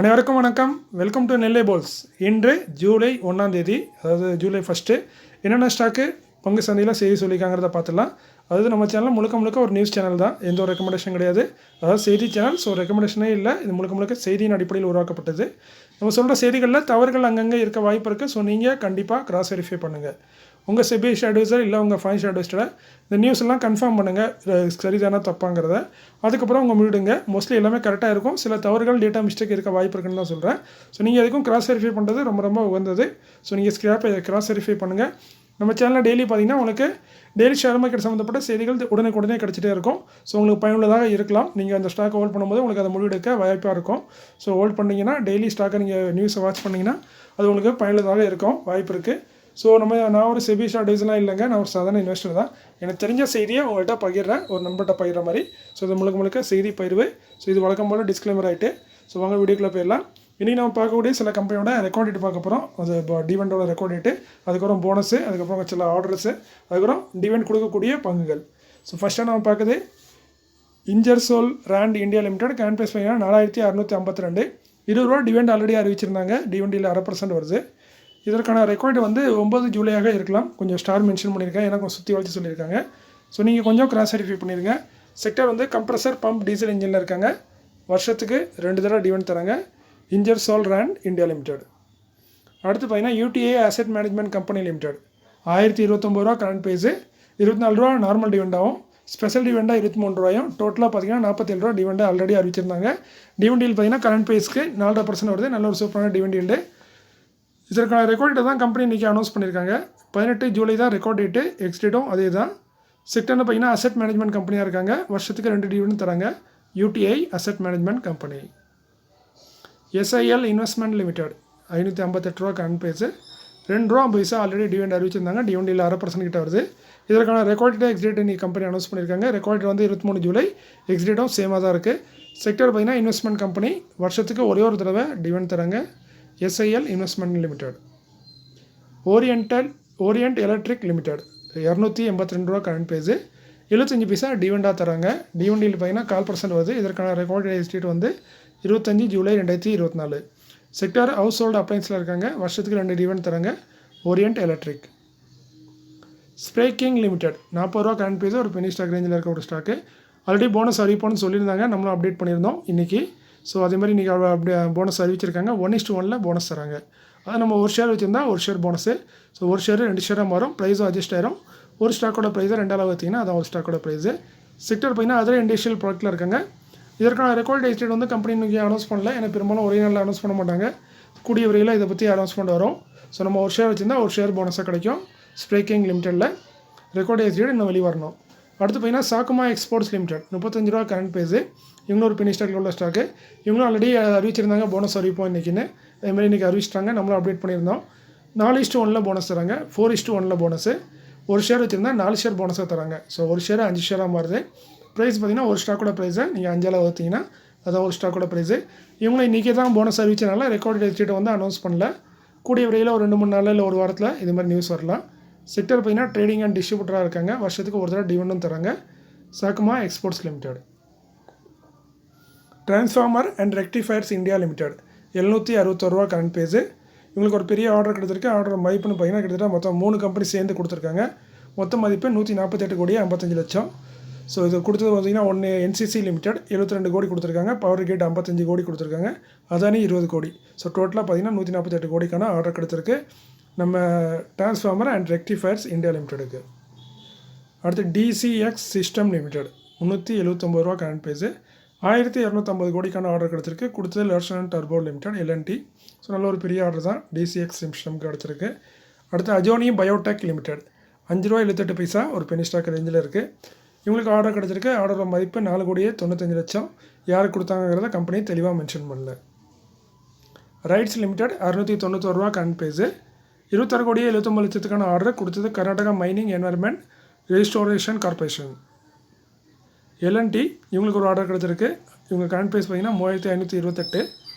அனைவருக்கும் வணக்கம். Welcome to Nellai polls. இன்று ஜூலை 1ஆம் தேதி, அதாவது ஜூலை 1 என்னென்ன ஸ்டாக்கு பங்கு சந்தையில் செய்தி சொல்லியிருக்காங்கிறத பார்த்துலாம். அதாவது நம்ம சேனல் முழுக்க ஒரு நியூஸ் சேனல் தான், எந்த ஒரு ரெக்கமெண்டேஷன் கிடையாது. அதாவது செய்தி சேனல், ஸோ ரெக்கமெண்டேஷனே இல்லை. இது முழுக்க செய்தியின் அடிப்படையில் உருவாக்கப்பட்டது. நம்ம சொல்கிற செய்திகளில் தவறுகள் அங்கங்கே இருக்க வாய்ப்பு இருக்குது. ஸோ நீங்கள் கண்டிப்பாக கிராஸ் வெரிஃபை பண்ணுங்கள். உங்கள் செபிஷ் அட்வைசர் இல்லை உங்கள் ஃபைனான்ஷியல் அட்வைசரை இந்த நியூஸ் எல்லாம் கன்ஃபார்ம் பண்ணுங்கள், சரிதானா தப்பாங்கிறத. அதுக்கப்புறம் உங்கள் முடிடுங்க. மோஸ்ட்லி எல்லாமே கரெக்டாக இருக்கும். சில தவறுகள் டேட்டா மிஸ்டேக் இருக்க வாய்ப்பு இருக்குன்னு தான் சொல்கிறேன். ஸோ நீங்கள் எதுக்கும் கிராஸ் வெரிஃபை பண்ணுறது ரொம்ப உகந்தது. ஸோ நீங்கள் கிராஸ் வெரிஃபை பண்ணுங்கள். நம்ம சேனலில் டெய்லி பார்த்தீங்கன்னா உங்களுக்கு டெய்லி ஷேர் மார்க்கெட் சம்மந்தப்பட்ட செய்திகள் உடனே கிடச்சிட்டே இருக்கும். ஸோ உங்களுக்கு பயனுள்ளதாக இருக்கலாம். நீங்கள் அந்த ஸ்டாக்கை ஹோல்ட் பண்ணும்போது உங்களுக்கு அதை முடிவெடுக்க வாய்ப்பாக இருக்கும். ஸோ ஹோல்ட் பண்ணிங்கன்னா டெய்லி ஸ்டாக்கை நீங்கள் நியூஸை வாட்ச் பண்ணிங்கன்னா அது உங்களுக்கு பயனுள்ளதாக இருக்கும், வாய்ப்பு இருக்குது. ஸோ நான் ஒரு செபிஷ் அட்வைஸ்லாம் இல்லைங்க, நான் ஒரு சாதாரண இன்வெஸ்டர் தான். எனக்கு தெரிஞ்ச செய்தியை உங்கள்கிட்ட பகிர்றேன், ஒரு நண்பர்கிட்ட பகிர்ற மாதிரி. ஸோ இது முழுக்க செய்தி பகிர்வு. ஸோ இது வழக்கம் போல் டிஸ்க்ளைமர் ஆகிட்டு. ஸோ வாங்க வீடியோக்குள்ளே போயிடலாம். இன்றைக்கி நம்ம பார்க்கக்கூடிய சில கம்பெனியோட ரெக்கார்ட் டேட் பார்க்க போகிறோம். அது டிவெண்டோட ரெக்கார்ட் டேட்டு, அதுக்கப்புறம் போனஸு, அதுக்கப்புறம் சில ஆர்டர்ஸு, அதுக்கப்புறம் டிவெண்ட் கொடுக்கக்கூடிய பங்குகள். ஸோ ஃபஸ்ட்டாக நம்ம பார்க்குது இன்ஜர்சோல் ரேண்ட் இந்தியா லிமிடெட். கேன்பேஸ் பார்த்தீங்கன்னா 4652, ரூபா டிவெண்ட் ஆல்ரெடி அறிவிச்சிருந்தாங்க. டிவெண்டியில் 1/2% வருது. இதற்கான ரெக்கார்டு 9 ஜூலையாக இருக்கலாம். கொஞ்சம் ஸ்டார் மென்ஷன் பண்ணியிருக்கேன், ஏன்னா கொஞ்சம் சுற்றி வளர்ச்சி சொல்லியிருக்காங்க. ஸோ நீங்கள் கொஞ்சம் கிராஸ் வெரிஃபை பண்ணிடுங்க. செக்டர் கம்ப்ரஸர் பம்ப் டீசல் இன்ஜினில் இருக்காங்க. வருஷத்துக்கு 2 தடவை டிவெண்ட் தராங்க. இன்ஜர்சோல் ரேண்ட் இந்தியா லிமிடெட். அடுத்து பார்த்தீங்கன்னா UTI asset management company limited. 1029 ரூபா கரண்ட் ப்ரைஸு, 24 ரூபா நார்மல் டிவெண்டாகவும், ஸ்பெஷல் டிவெண்டாக 23 ரூபாயும், டோட்டலாக பார்த்தீங்கன்னா 47 ரூபா டிவெண்டாக ஆல்ரெடி அறிவிச்சிருந்தாங்க. டிவெண்டியில் பார்த்தீங்கன்னா கரண்ட் ப்ரைஸ்க்கு 4% வருது. நல்ல ஒரு சூப்பரான டிவெண்ட். இதற்கான ரெக்கார்ட் டேட் தான் கம்பெனி இன்றைக்கி அனௌன்ஸ் பண்ணியிருக்காங்க. 18 ஜூலை தான் ரெக்கார்ட் டேட்டு. எக்ஸ்டேட்டும் அதே தான். செக்டர்னு பார்த்தீங்கன்னா அசெட் மேனேஜ்மெண்ட் கம்பெனியாக இருக்காங்க. வருஷத்துக்கு 2 டிவிடெண்ட் தராங்க. UTI asset management company. SIL investment limited 558 ரூபா கரண்ட் ப்ரைஸு, 2.50 ஆல்ரெடி டிவெண்ட் அறிவிச்சிருந்தாங்க. டிவெண்டியில் 1/2% கிட்ட வருது. இதற்கான ரெக்கார்ட் டேட் எக்ஸ்டேட் இன்றைக்கி கம்பெனி அனௌன்ஸ் பண்ணியிருக்காங்க. Record 23 July. எக்ஸ்டேட்டும் சேமாக தான் இருக்குது. செக்டர் பார்த்தீங்கன்னா இன்வெஸ்ட்மெண்ட் கம்பெனி. வருஷத்துக்கு ஒரே ஒரு தடவை டிவெண்ட் தராங்க. SIL investment limited. Orient Electric limited 282 ரூபா கரண்ட் ப்ரைஸு, 75 பைசா டிவெண்டாக தராங்க. டிவெண்டியில் பார்த்தீங்கன்னா 1/4% வருது. இதற்கான record ex date 25 July 2024. Sector household அப்ளைன்ஸில் இருக்காங்க. வருஷத்துக்கு 2 டிவெண்ட் தராங்க. Orient electric. ஸ்ப்ரேக்கிங் லிமிடெட் 40 ரூபா கரண்ட் ப்ரைஸு, ஒரு பெனி ஸ்டாக் ரேஞ்சில் இருக்க ஒரு ஸ்டாக்கு. ஆல்ரெடி போனஸ் அறிவிப்போன்னு சொல்லியிருந்தாங்க, நம்மளும் அப்டேட் பண்ணியிருந்தோம் இன்றைக்கி. ஸோ அதேமாதிரி இன்றைக்கி அப்படி போனஸ் அறிவிச்சிருக்காங்க. 1:1 போனஸ் தராங்க. அதை நம்ம ஒரு ஷேர் வச்சுருந்தா ஒரு ஷேர் போனஸு. ஸோ ஒரு ஷேர் 2 ஷேராக மாறும். ப்ரைஸும் அட்ஜஸ்ட் ஆயிரும். ஒரு ஸ்டாக்கோட ப்ரைஸை 2 பார்த்தீங்கன்னா அதான் ஒரு ஸ்டாக்கோட ப்ரைஸு. செக்டர் பார்த்தீங்கன்னா அதர் இண்டஸ்ட்ரியல் ப்ராடக்ட்டில் இருக்காங்க. இதற்கான ரெக்கார்ட் டேட் கம்பெனி இன்றைக்கி அனௌன்ஸ் பண்ணல. ஏன்னா பெரும்பாலும் ஒரே நாளில் அனௌன்ஸ் பண்ண மாட்டாங்க. கூடிய விரைவில் இதை பற்றி அனௌன்ஸ்மெண்ட் வரும். ஸோ நம்ம ஒரு ஷேர் வச்சுருந்தா ஒரு ஷேர் போனஸாக கிடைக்கும். ஸ்ப்ரேக்கிங் லிமிடெடில் ரெக்கார்ட் டேட் இன்னும் வெளியே வரணும். அடுத்து பார்த்தீங்கன்னா சாக்குமா எக்ஸ்போர்ட்ஸ் லிமிடெட் 35 ரூபா கரண்ட் ப்ரைஸு. இவங்களும் ஒரு பெனி ஸ்டாக்கில் உள்ள ஸ்டாக்கு. இவங்களும் ஆல்ரெடி அறிவிச்சிருந்தாங்க போனஸ் அறிவிப்போம் இன்றைக்கின்னு. அதேமாதிரி இன்றைக்கி அறிவிச்சிட்டாங்க, நம்மளும் அப்டேட் பண்ணியிருந்தோம். 4:1 போனஸ் தராங்க. 4:1 போனஸு. ஒரு ஷேர் வச்சுருந்தா 4 ஷேர் போனஸாக தராங்க. ஸோ ஒரு ஷேர் 5 ஷேராக மாறுது. ப்ரைஸ் பார்த்தீங்கன்னா ஒரு ஸ்டாக்கோட ப்ரைஸை நீங்கள் 5 வகுத்தீங்கன்னா அதான் ஒரு ஸ்டாக்கோட ப்ரைஸு. இவங்களும் இன்றைக்கி தான் போனஸ் அறிவிச்சனால ரெக்கார்ட் டேட்டை அனௌன்ஸ் பண்ணல. கூடிய விரைவில் ஒரு 2-3 நாளில் இல்லை ஒரு வாரத்தில் இது மாதிரி நியூஸ் வரலாம். செக்டர் பார்த்தீங்கன்னா ட்ரேடிங் அண்ட் டிஸ்ட்ரிபியூட்டராக இருக்காங்க. வருஷத்துக்கு ஒரு தடவை டிவிடெண்டும் தராங்க. Sakuma exports limited. Transformer and rectifiers India limited 761 ரூபா கரண்ட் ப்ரைஸு. இவங்களுக்கு ஒரு பெரிய ஆர்டர் கிடச்சிருக்கு. ஆர்டர் மதிப்புன்னு பார்த்தீங்கன்னா கிட்டத்தட்ட மொத்தம் 3 கம்பெனி சேர்ந்து கொடுத்துருக்காங்க. மொத்த மதிப்பு 148 கோடி 55 லட்சம். ஸோ இது கொடுத்தது பார்த்தீங்கன்னா ஒன்று என்சிசி லிமிடெட் 72 கோடி கொடுத்துருக்காங்க. பவர் கேட் 55 கோடி கொடுத்துருக்காங்க. அதானி 20 கோடி. ஸோ டோட்டலாக பார்த்தீங்கன்னா 148 கோடிக்கான ஆர்டர் கிடச்சிருக்கு நம்ம டிரான்ஸ்ஃபார்மர் அண்ட் ரெக்டிஃபயர்ஸ் இந்தியா லிமிடெடுக்கு. அடுத்து டிசிஎக்ஸ் சிஸ்டம் லிமிடெட் 379 ரூபா கரண்ட் ப்ரைஸு, 1250 கோடிக்கான ஆர்டர் கிடச்சிருக்கு. கொடுத்தது லர்சன் டர்போ லிமிடெட் எல்என்டி. ஸோ நல்ல ஒரு பெரிய ஆர்டர் தான் டிசிஎக்ஸ் சிஸ்டம்க்கு கிடச்சிருக்கு. அடுத்து அஜோனி பயோடெக் லிமிடெட் 5.78 ரூபா ஒரு பெனி ஸ்டாக் ரேஞ்சில் இருக்குது. இவங்களுக்கு ஆர்டர் கிடச்சிருக்கு. ஆர்டரோட மதிப்பு 4 கோடியே 95 லட்சம். யாருக்கு கொடுத்தாங்கிறத கம்பெனி தெளிவாக மென்ஷன் பண்ணல. ரைட்ஸ் லிமிடெட் 691 ரூபா கரண்ட் ப்ரைஸு, 26 கோடியே 79 லட்சத்துக்கான ஆர்டர் கொடுத்தது Karnataka mining environment restoration corporation L and T. இவங்களுக்கு ஒரு ஆர்டர் கிடச்சிருக்கு. இவங்க கரண்ட் ப்ரைஸ் பார்த்தீங்கன்னா 3528.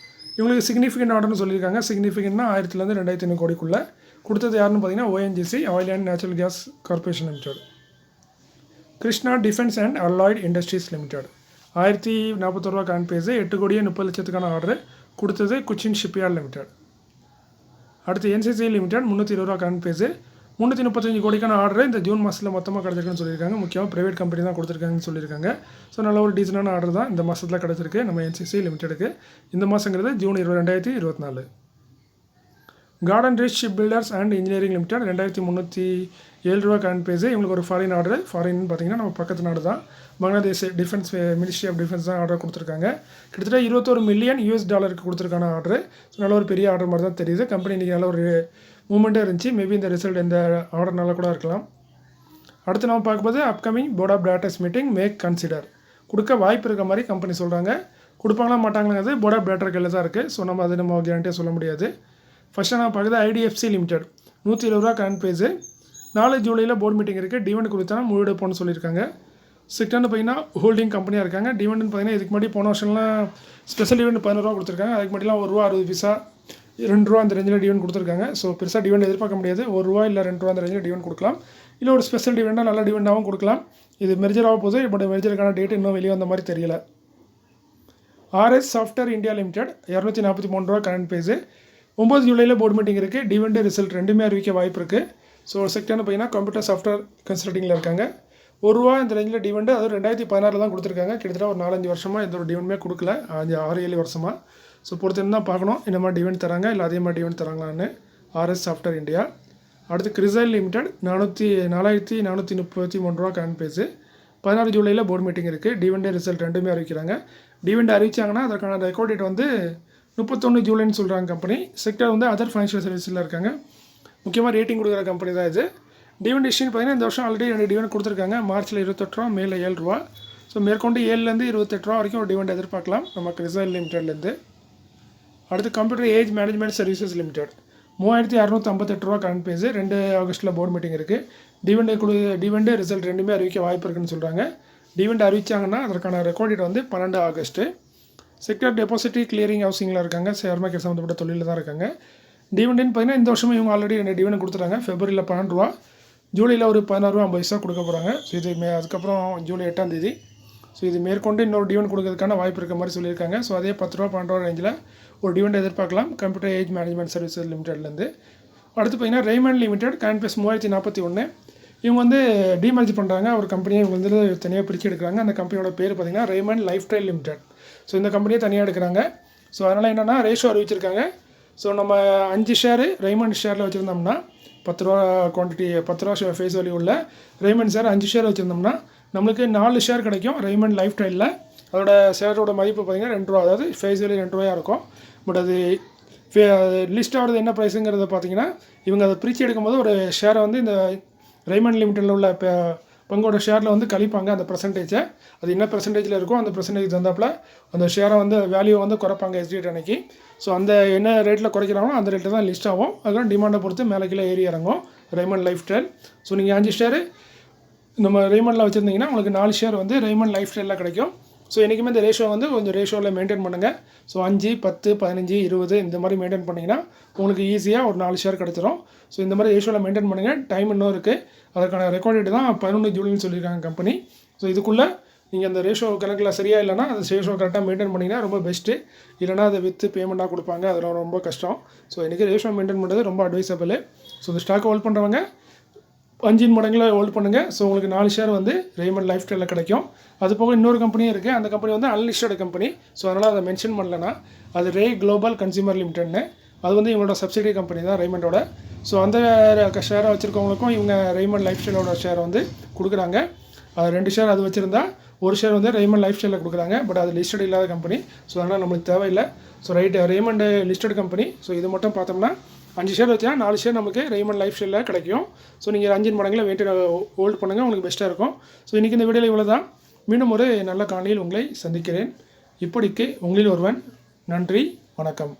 இவங்களுக்கு சிக்னிஃபிகண்ட் ஆர்டர்னு சொல்லியிருக்காங்க. சிக்னிஃபிகண்ட்னா 1000-2,500 கோடிக்குள்ளே. கொடுத்தது யாருன்னு பார்த்தீங்கன்னா ONGC oil and natural gas corporation limited. Krishna defence and alloyed industries limited 1041 ரூபா கரண்ட் ப்ரைஸு, 8 கோடியே 30 லட்சத்துக்கான ஆர்டர். கொடுத்தது கொச்சின் ஷிப்யார்ட் லிமிடெட். அடுத்து NCC லிமிடெட் 320 ரூபா கரண்ட் பேஸு. 335 கோடிக்கான ஆர்டர் இந்த ஜூன் மாதத்தில் மொத்தமாக கிடச்சிருக்குன்னு சொல்லியிருக்காங்க. முக்கியமாக ப்ரைவேட் கம்பெனி தான் கொடுத்துருக்காங்கன்னு சொல்லியிருக்காங்க. ஸோ நல்ல ஒரு டீசனான ஆர்டர் தான் இந்த மாதத்தில் கிடச்சிருக்கு நம்ம NCC லிமிடெடுக்கு. இந்த மாதங்கிறது June 2024. Garden Reach shipbuilders and engineering limited 2307 ரூபா கரண்ட் பேஸு. இவங்களுக்கு ஒரு ஃபாரின் ஆர்டர். ஃபாரின் பார்த்தீங்கன்னா நம்ம பக்கத்து நாடு தான், Bangladesh defence ministry of defence தான் ஆர்டர் கொடுத்துருக்காங்க. கிட்டத்தட்ட $21 மில்லியன் கொடுத்துருக்கான ஆர்டர். ஸோ நல்ல ஒரு பெரிய ஆர்டர் மாதிரி தான் தெரியுது. கம்பெனி இன்றைக்கி நல்ல ஒரு மூமெண்ட்டாக இருந்துச்சு. மேபி இந்த ரிசல்ட் இந்த ஆர்டர் நல்லா கூட இருக்கலாம். அடுத்து நம்ம பார்க்கும்போது upcoming board of directors meeting make consider கொடுக்க வாய்ப்பு இருக்க மாதிரி கம்பெனி சொல்கிறாங்க. கொடுப்பாங்களா மாட்டாங்கிறது போர்ட் ஆஃப் டைரக்டர் கையில் தான் இருக்குது. ஸோ நம்ம அதை நம்ம கேரண்டியாக சொல்ல முடியாது. ஃபஸ்ட்டு நம்ம பார்க்குறது IDFC லிமிடெட் 120 ரூபா கரண்ட் பேஸு. 4 ஜூலையில் போர்ட் மீட்டிங் இருக்குது. டிவெண்ட் கொடுத்தா முழு எடுப்போம்னு சொல்லியிருக்காங்க. செகண்ட் பார்த்தீங்கன்னா ஹோல்டிங் கம்பெனியாக இருக்காங்க. டிவெண்ட்னு பார்த்தீங்கன்னா இதுக்கு முன்னாடி போன வருஷம்லாம் ஸ்பெஷல் டிவெண்ட் 11 ரூபா கொடுத்துருக்காங்க. அதுக்கு முன்னாடிலாம் ₹1.60 ₹2 அந்த ரேஞ்சில் டிவெண்ட் கொடுத்துருக்காங்க. ஸோ பெருசாக டிவெண்ட் எதிர்பார்க்க முடியாது. ₹1 இல்லை ₹2 அந்த ரேஞ்சில் டிவெண்ட் கொடுக்கலாம். இல்லை ஒரு ஸ்பெஷல் டிவெண்டாக நல்ல டிவெண்டாகவும் கொடுக்கலாம். இது மெர்ஜர் ஆக போகுது. பட் மெர்ஜருக்கான டேட் இன்னும் வெளியே வந்த மாதிரி தெரியல. RS சாஃப்ட்வேர் இந்தியா லிமிடெட் 243 ரூபா கரண்ட் பேஸு. 9 ஜூலையில் போர்ட் மீட்டிங் இருக்குது. டிவெண்ட் ரிசல்ட் ரெண்டுமே அறிவிக்க வாய்ப்பு இருக்குது. ஸோ செக்டர்னு பார்த்தீங்கன்னா கம்ப்யூட்டர் சாஃப்ட்வேர் கன்சல்ட்டிங்கில் இருக்காங்க. ₹1 இந்த ரேஞ்சில் டிவெண்ட், அதுவும் 2016 தான் கொடுத்துருக்காங்க. கிட்டத்தட்ட ஒரு 4-5 வருஷமாக எந்த ஒரு டிவெண்டுமே கொடுக்கல. 6-7 வருஷமாக. ஸோ பொறுத்திருந்து தான் பார்க்கணும் இந்த மாதிரி டிவெண்ட் தராங்க இல்லை அதே மாதிரி டிவெண்ட் தராங்களான்னு. RS software India. அடுத்து கிரிசைல் லிமிடெட் 4433 ரூபா கரண்ட் பேஸு. 16 ஜூலையில் போர்ட் மீட்டிங் இருக்குது. டிவெண்ட் ரிசல்ட் ரெண்டுமே அறிவிக்கிறாங்க. டிவெண்ட் அறிவிச்சாங்கன்னா அதற்கான ரெக்கார்ட் டேட் வந்து 31 ஜூலைன்னு சொல்கிறாங்க கம்பெனி. செக்டர் வந்து அதர் ஃபைனான்ஷியல் சர்வீஸில் இருக்காங்க. முக்கியமாக ரேட்டிங் கொடுக்குற கம்பெனி தான் இது. டிவெண்ட் இஷ்யூன்னு பார்த்தீங்கன்னா இந்த வருஷம் ஆல்ரெடி 2 டிவெண்ட் கொடுத்துருக்காங்க. மார்ச்சில் 28 ரூபா, மேல 7 ரூபா. ஸோ மேற்கொண்டு 7லேருந்து 28 ரூபா வரைக்கும் ஒரு டிவெண்ட் எதிர்பார்க்கலாம் நம்ம கிரிசைல் லிமிடெட்லேருந்து. அடுத்து computer age management services limited 3658 ரூபா கரண்ட் பேஸு. 2 ஆகஸ்ட்டில் போர்ட் மீட்டிங் இருக்குது. டிவெண்ட் ரிசல்ட் ரெண்டுமே அறிவிக்க வாய்ப்பு இருக்குன்னு சொல்கிறாங்க. டிவெண்ட் அறிவிச்சாங்கன்னா அதற்கான ரெக்கார்ட் டேட் வந்து 12 ஆகஸ்ட்டு. செக்டர் டெபாசிட்ரி கிளியரிங் ஹவுசிங்கில் இருக்காங்க. ஷேர் மார்க்கெட் சம்மந்தப்பட்ட தொழிலில் தான் இருக்காங்க. டிவெண்ட்னு பார்த்தீங்கன்னா இந்த வருஷமும் இவங்க ஆல்ரெடி 2 டிவெண்ட் கொடுத்துறாங்க. ஃபெப்ரவரியில் 12 ரூபா, ஜூலையில் ஒரு ₹16.50 கொடுக்க போகிறாங்க. ஸோ இது அதுக்கப்புறம் ஜூலை 8ஆம் தேதி. ஸோ இது மேற்கொண்டு இன்னொரு டிவெண்ட் கொடுக்கறதுக்கான வாய்ப்பு இருக்க மாதிரி சொல்லியிருக்காங்க. ஸோ அதே ₹10 ₹12 ரேஞ்சில் ஒரு டிவெண்ட் எதிர்பார்க்கலாம் கம்ப்யூட்டர் ஏஜ் மேனேஜ்மெண்ட் சர்வீசஸ் லிமிடெட்லேருந்து. அடுத்து பார்த்தீங்கன்னா ரெய்மண்ட் லிமிடெட் கரண்ட் பேஸ் 3041. இவங்க வந்து டிமர்ஜ் பண்ணுறாங்க. ஒரு கம்பெனியை இவங்க வந்து தனியாக பிரித்து எடுக்கிறாங்க. அந்த கம்பெனியோட பேர் பார்த்தீங்கன்னா Raymond life style limited. So இந்த கம்பெனியை தனியாக எடுக்கிறாங்க. ஸோ அதனால் என்னென்னா ரேஷோ அறிவிச்சிருக்காங்க. ஸோ நம்ம 5 ஷேரு ரெய்மண்ட் ஷேரில் வச்சுருந்தோம்னா ₹10 குவான்டிட்டி ₹10 ஃபேஸ் வேல்யூ உள்ள ரெய்மண்ட் ஷேர் 5 ஷேர் வச்சுருந்தோம்னா நம்மளுக்கு 4 ஷேர் கிடைக்கும் ரெய்மண்ட் லைஃப் ஸ்டைலில். அதோட ஷேரோட மதிப்பு பார்த்திங்கன்னா ₹2, அதாவது ஃபேஸ் வேல்யூ ₹2 இருக்கும். பட் அது லிஸ்ட் ஆகிறது என்ன ப்ரைஸுங்கிறத பார்த்தீங்கன்னா இவங்க அதை பிரித்து எடுக்கும்போது ஒரு ஷேரை வந்து இந்த ரெய்மண்ட் லிமிட்டடில் உள்ள பங்கோட ஷேரில் வந்து கழிப்பாங்க அந்த பர்சன்டேஜை. அது என்ன பர்சன்டேஜில் இருக்கோ அந்த பர்சன்டேஜ் தந்தாப்பில் அந்த ஷேரை வந்து வேல்யூ வந்து குறைப்பாங்க எஸ்டிஏட் அன்னைக்கு. ஸோ அந்த என்ன ரேட்டில் குறைக்கிறாங்களோ அந்த ரேட்டில் தான் லிஸ்ட் ஆகும். அதுதான் டிமாண்டை பொறுத்து மேலே கீழே ஏறி இறங்கும் ரெய்மண்ட் லைஃப் ஸ்டைல். ஸோ நீங்கள் 5 ஷேரு நம்ம ரெய்மண்டில் வச்சுருந்தீங்கன்னா உங்களுக்கு 4 ஷேர் வந்து ரெய்மண்ட் லைஃப் ஸ்டைலில் கிடைக்கும். ஸோ என்றைக்குமே இந்த ரேஷோ வந்து கொஞ்சம் ரேஷோவில் மெயின்டைன் பண்ணுங்கள். ஸோ 5, 10, 15, 20 இந்த மாதிரி மெயின்டைன் பண்ணிங்கன்னா உங்களுக்கு ஈஸியாக ஒரு 4 ஷேர் கிடச்சிரும். ஸோ இந்த மாதிரி ரேஷோவில் மெயின்டைன் பண்ணுங்கள். டைம் இன்னும் இருக்குது. அதற்கான ரெக்கார்ட் டேட் தான் 11 ஜூலைன்னு சொல்லியிருக்காங்க கம்பெனி. ஸோ இதுக்குள்ளே நீங்கள் அந்த ரேஷோ கணக்கில் சரியாக இல்லைனா அந்த ரேஷோ கரெக்டாக மெயின்டைன் பண்ணிங்கன்னா ரொம்ப பெஸ்ட்டு. இல்லைனா அதை விற்று பேமெண்ட்டாக கொடுப்பாங்க, அதெல்லாம் ரொம்ப கஷ்டம். ஸோ இன்றைக்கி ரேஷோ மெயின்டைன் பண்ணுறது ரொம்ப அட்வைசபிள். ஸோ இந்த ஸ்டாக்கை ஹோல்ட் பண்ணுறவங்க 5 மடங்கில் ஹோல்ட் பண்ணுங்கள். ஸோ உங்களுக்கு 4 ஷேர் வந்து ரெய்மண்ட் லைஃப் ஸ்டைலில் கிடைக்கும். அது போக இன்னொரு கம்பெனியும் இருக்குது. அந்த கம்பெனி வந்து அன்லிஸ்டட் கம்பெனி. ஸோ அதனால் அதை மென்ஷன் பண்ணலன்னா அது ரே குளோபல் கன்சியூமர் லிமிடெட்னு. அது வந்து இவங்களோட சப்சிடி கம்பெனி தான் ரெய்மண்டோட. ஸோ அந்த ஷேரை வச்சுருக்கவங்களுக்கும் இவங்க ரெய்மண்ட் லைஃப் ஸ்டைலோட ஷேரை வந்து கொடுக்குறாங்க. அது 2 ஷேர் அது வச்சுருந்தா 1 ஷேர் வந்து ரெய்மண்ட் லைஃப் ஸ்டைலில் கொடுக்குறாங்க. பட் அது லிஸ்டட் இல்லாத கம்பெனி. ஸோ அதனால் நம்மளுக்கு தேவையில்லை. So Raymond listed company. So இது மட்டும் பார்த்தோம்னா 5 ஷேர் வச்சா 4 ஷேர் நமக்கு ரெய்மண்ட் லைஃப் ஸ்டைலில் கிடைக்கும். ஸோ நீங்கள் 5 மடங்கில் ஹோல்ட் பண்ணுங்கள், உங்களுக்கு பெஸ்ட்டாக இருக்கும். ஸோ இன்றைக்கி இந்த வீடியோவில் இவ்வளோ தான். மீண்டும் ஒரு நல்ல காணொளியில் உங்களை சந்திக்கிறேன். இப்படிக்கு உங்களில் ஒருவன். நன்றி, வணக்கம்.